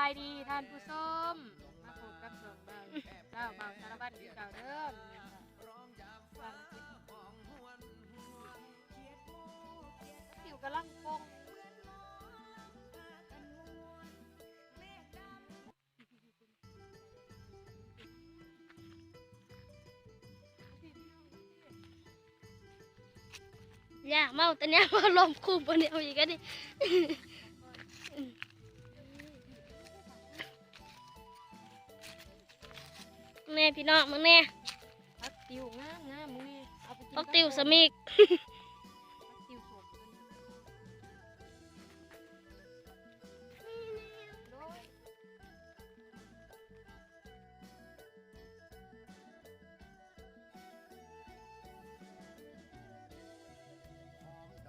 ายดีท่านผู้ชมมาพบกับสองเจ้าเบาสารบัญที่เก่าเดิมผิวกำลังปงอยากเมาแต่เนี้ยมาลมคุมปนเดียวอีกก็ดิแม่พี่น้องมึงแน่ พักติวงามงามมึงนี่เอาไปกิน พักติวสมิก พักติวสดโด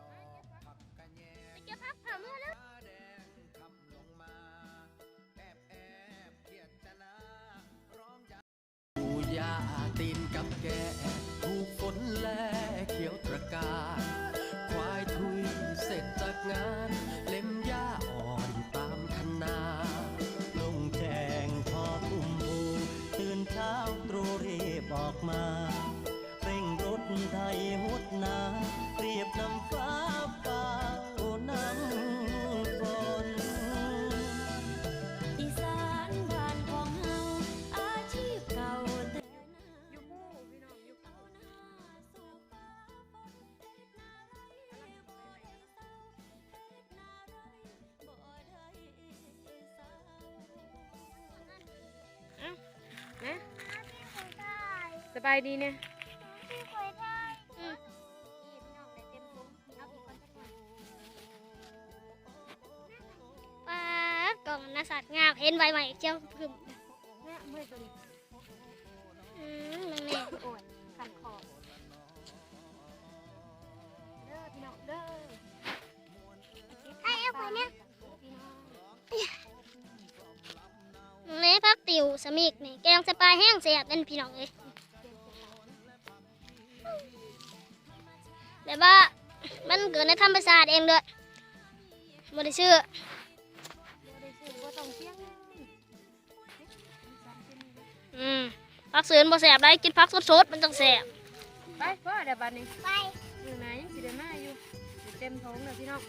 ยเก็บพักผ่ามือแล้ว ปูยาตีนกับแกถูกฝนแลเขียวตระการควายทุยเสร็จจากงานเล็มหญ้าอ่อนตามคันนาลงแจงพอพุ่มพูตื่นเช้าตรู่รีบออกมาเร่งรถไทยหดนาเรียบนำฟ้าฟ้าโอ้น้ำฝน อีสานบ้านของเฮาอาชีพเก่าแต่ ยูมูพี่น้องยูมู นะสบายดีเนี่ย ป้ากล่องนาสัตว์งามเห็นใบใหม่เจ้าพึ่ม เนี่ยเมื่อตัวนี้ มึงแน่ โอ้ยขันคอเด้อพี่น้องเด้อ ไอ้เอาไปเนี่ยมึงแน่พักติวสมิกนี่แกงสปายแห้งเสียบเป็นพี่น้องเลยแต่ว่ามันเกิดในธรรมชาติเองเลยไม่ได้ชื่อ ได้ซื้อบ่ต้องเสียงเลย ผักเสือนบ่แสบได้กินผักสดๆมันต้องแสบ ไปพ่อเดี๋ยวบัดนี้ไปอยู่ไหนยังสิได้มาอยู่เต็มท้องเลยพี่น้อง